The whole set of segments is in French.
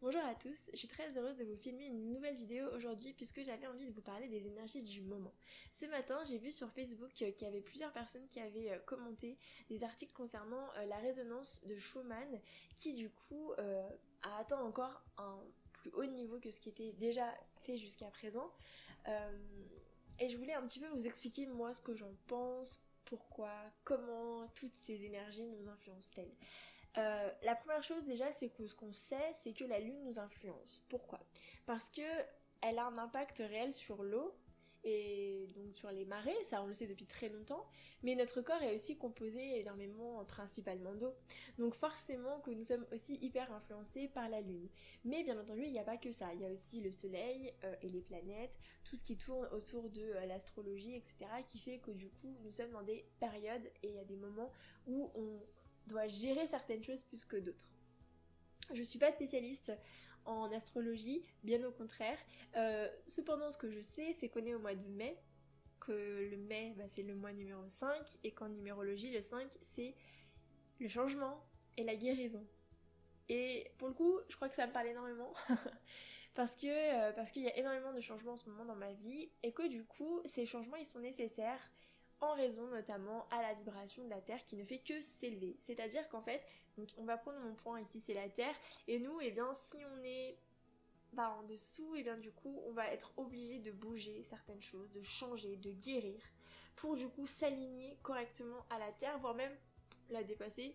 Bonjour à tous, je suis très heureuse de vous filmer une nouvelle vidéo aujourd'hui puisque j'avais envie de vous parler des énergies du moment. Ce matin, j'ai vu sur Facebook qu'il y avait plusieurs personnes qui avaient commenté des articles concernant la résonance de Schumann qui du coup a atteint encore un plus haut niveau que ce qui était déjà fait jusqu'à présent. Et je voulais un petit peu vous expliquer moi ce que j'en pense, pourquoi, comment toutes ces énergies nous influencent-elles. La première chose déjà, c'est que ce qu'on sait, c'est que la lune nous influence. Pourquoi? Parce que elle a un impact réel sur l'eau et donc sur les marées, ça on le sait depuis très longtemps, mais notre corps est aussi composé énormément principalement d'eau. Donc forcément que nous sommes aussi hyper influencés par la lune. Mais bien entendu, il n'y a pas que ça, il y a aussi le soleil et les planètes, tout ce qui tourne autour de l'astrologie, etc. qui fait que du coup, nous sommes dans des périodes et il y a des moments où on doit gérer certaines choses plus que d'autres. Je suis pas spécialiste en astrologie, bien au contraire. Cependant, ce que je sais, c'est qu'on est au mois de mai, que le mai, c'est le mois numéro 5, et qu'en numérologie, le 5, c'est le changement et la guérison. Et pour le coup, je crois que ça me parle énormément, parce qu'il y a énormément de changements en ce moment dans ma vie, et que du coup, ces changements, ils sont nécessaires en raison notamment à la vibration de la Terre qui ne fait que s'élever. C'est-à-dire qu'en fait, donc on va prendre mon point ici, c'est la Terre, et nous, eh bien, si on est en dessous, et bien du coup, on va être obligé de bouger certaines choses, de changer, de guérir, pour du coup s'aligner correctement à la Terre, voire même la dépasser,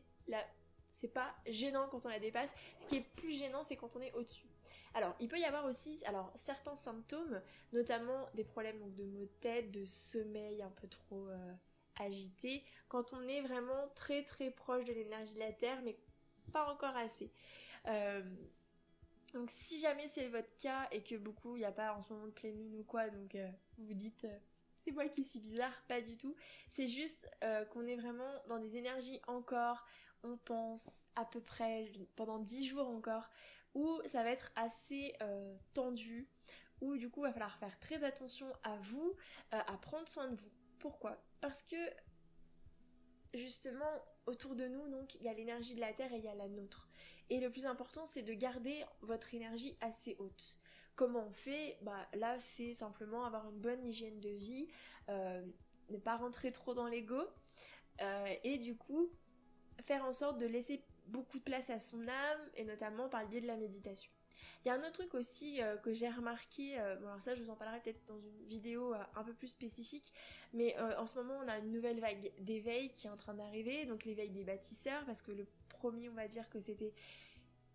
c'est pas gênant quand on la dépasse. Ce qui est plus gênant, c'est quand on est au-dessus. Alors, il peut y avoir aussi certains symptômes, notamment des problèmes donc, de maux de tête, de sommeil un peu trop agité, quand on est vraiment très très proche de l'énergie de la Terre, mais pas encore assez. Donc si jamais c'est votre cas et que beaucoup, il n'y a pas en ce moment de pleine lune ou quoi, donc vous vous dites... c'est moi qui suis bizarre, pas du tout. C'est juste qu'on est vraiment dans des énergies encore, on pense à peu près pendant 10 jours encore, où ça va être assez tendu, où du coup il va falloir faire très attention à vous, à prendre soin de vous. Pourquoi? Parce que justement autour de nous donc il y a l'énergie de la terre et il y a la nôtre et le plus important c'est de garder votre énergie assez haute. Comment on fait? Là c'est simplement avoir une bonne hygiène de vie, ne pas rentrer trop dans l'ego, et du coup faire en sorte de laisser beaucoup de place à son âme et notamment par le biais de la méditation. Il y a un autre truc aussi que j'ai remarqué, bon alors ça je vous en parlerai peut-être dans une vidéo un peu plus spécifique, mais en ce moment on a une nouvelle vague d'éveil qui est en train d'arriver, donc l'éveil des bâtisseurs, parce que le premier on va dire que c'était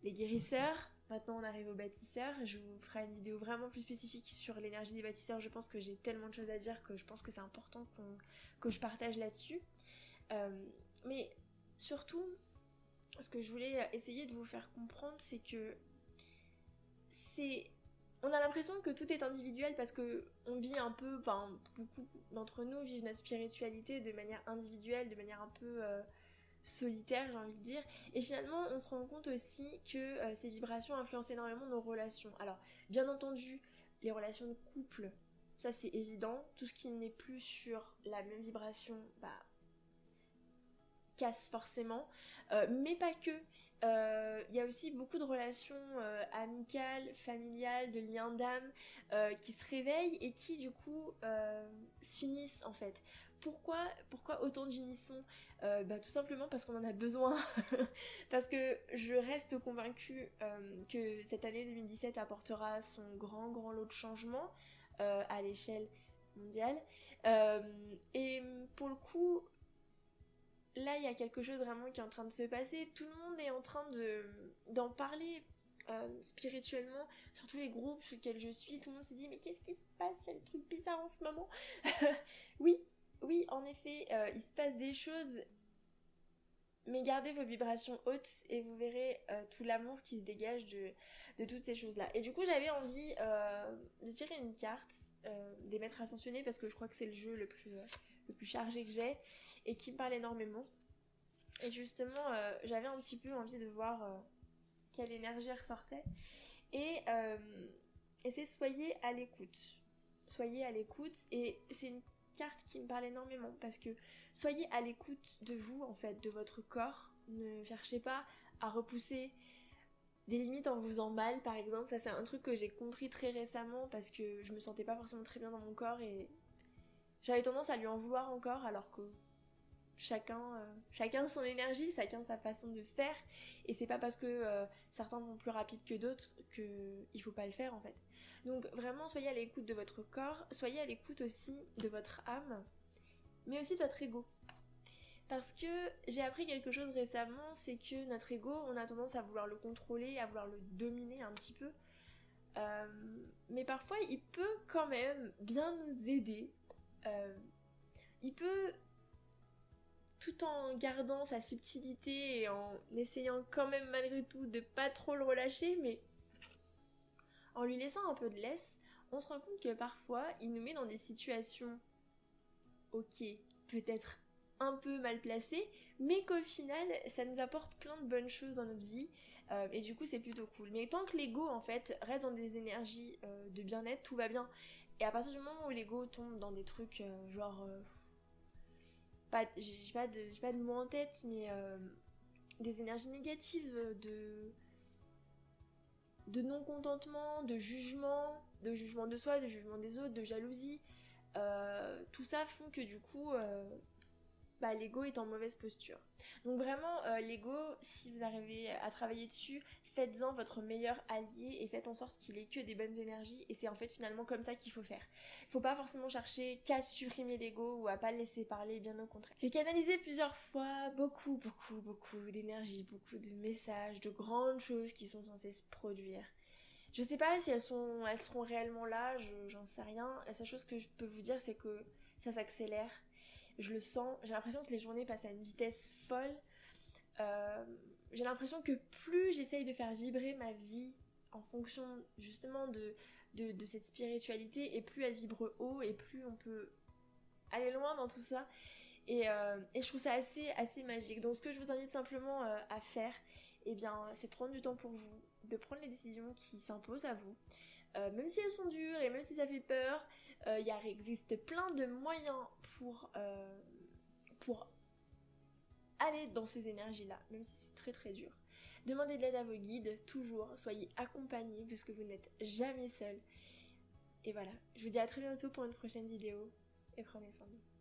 les guérisseurs, maintenant on arrive aux bâtisseurs, je vous ferai une vidéo vraiment plus spécifique sur l'énergie des bâtisseurs, je pense que j'ai tellement de choses à dire que je pense que c'est important que je partage là-dessus. Mais surtout, ce que je voulais essayer de vous faire comprendre, c'est que on a l'impression que tout est individuel parce que on vit un peu, beaucoup d'entre nous vivent notre spiritualité de manière individuelle, de manière un peu solitaire, j'ai envie de dire. Et finalement, on se rend compte aussi que ces vibrations influencent énormément nos relations. Alors, bien entendu, les relations de couple, ça c'est évident. Tout ce qui n'est plus sur la même vibration, casse forcément, mais pas que. Il y a aussi beaucoup de relations amicales, familiales, de liens d'âme qui se réveillent et qui du coup s'unissent en fait. Pourquoi autant d'unisson? Tout simplement parce qu'on en a besoin. Parce que je reste convaincue que cette année 2017 apportera son grand lot de changements à l'échelle mondiale. Et pour le coup, là, il y a quelque chose vraiment qui est en train de se passer. Tout le monde est en train d'en parler spirituellement, sur tous les groupes sur lesquels je suis. Tout le monde se dit, mais qu'est-ce qui se passe? Il y a des trucs bizarres en ce moment. Oui, oui, en effet, il se passe des choses, mais gardez vos vibrations hautes et vous verrez tout l'amour qui se dégage de toutes ces choses-là. Et du coup, j'avais envie de tirer une carte des maîtres ascensionnés parce que je crois que c'est le jeu le plus chargé que j'ai et qui me parle énormément. Et justement, j'avais un petit peu envie de voir quelle énergie ressortait. Et c'est soyez à l'écoute. Soyez à l'écoute et c'est une carte qui me parle énormément parce que soyez à l'écoute de vous en fait, de votre corps. Ne cherchez pas à repousser des limites en vous faisant mal par exemple. Ça c'est un truc que j'ai compris très récemment parce que je me sentais pas forcément très bien dans mon corps et j'avais tendance à lui en vouloir encore alors que chacun son énergie, chacun sa façon de faire et c'est pas parce que certains vont plus rapide que d'autres qu'il faut pas le faire en fait. Donc vraiment soyez à l'écoute de votre corps, soyez à l'écoute aussi de votre âme mais aussi de votre ego. Parce que j'ai appris quelque chose récemment, c'est que notre ego, on a tendance à vouloir le contrôler, à vouloir le dominer un petit peu. Mais parfois, il peut quand même bien nous aider. Il peut, tout en gardant sa subtilité et en essayant quand même malgré tout de pas trop le relâcher, mais en lui laissant un peu de laisse, on se rend compte que parfois, il nous met dans des situations, ok, peut-être un peu mal placé, mais qu'au final ça nous apporte plein de bonnes choses dans notre vie et du coup c'est plutôt cool. Mais tant que l'ego en fait reste dans des énergies de bien-être, tout va bien. Et à partir du moment où l'ego tombe dans des trucs j'ai pas de mots en tête, mais des énergies négatives de non-contentement, de jugement de soi, de jugement des autres, de jalousie, tout ça font que du coup l'ego est en mauvaise posture. Donc vraiment, l'ego, si vous arrivez à travailler dessus, faites-en votre meilleur allié et faites en sorte qu'il ait que des bonnes énergies et c'est en fait finalement comme ça qu'il faut faire. Faut pas forcément chercher qu'à supprimer l'ego ou à pas le laisser parler, bien au contraire. J'ai canalisé plusieurs fois beaucoup d'énergie, beaucoup de messages, de grandes choses qui sont censées se produire. Je sais pas si elles seront réellement là, j'en sais rien. La seule chose que je peux vous dire, c'est que ça s'accélère. Je le sens, j'ai l'impression que les journées passent à une vitesse folle. J'ai l'impression que plus j'essaye de faire vibrer ma vie en fonction justement de cette spiritualité, et plus elle vibre haut, et plus on peut aller loin dans tout ça. Et je trouve ça assez magique. Donc ce que je vous invite simplement à faire, eh bien, c'est de prendre du temps pour vous, de prendre les décisions qui s'imposent à vous. Même si elles sont dures et même si ça fait peur, il existe plein de moyens pour aller dans ces énergies-là, même si c'est très dur. Demandez de l'aide à vos guides, toujours, soyez accompagnés parce que vous n'êtes jamais seul. Et voilà, je vous dis à très bientôt pour une prochaine vidéo et prenez soin de vous.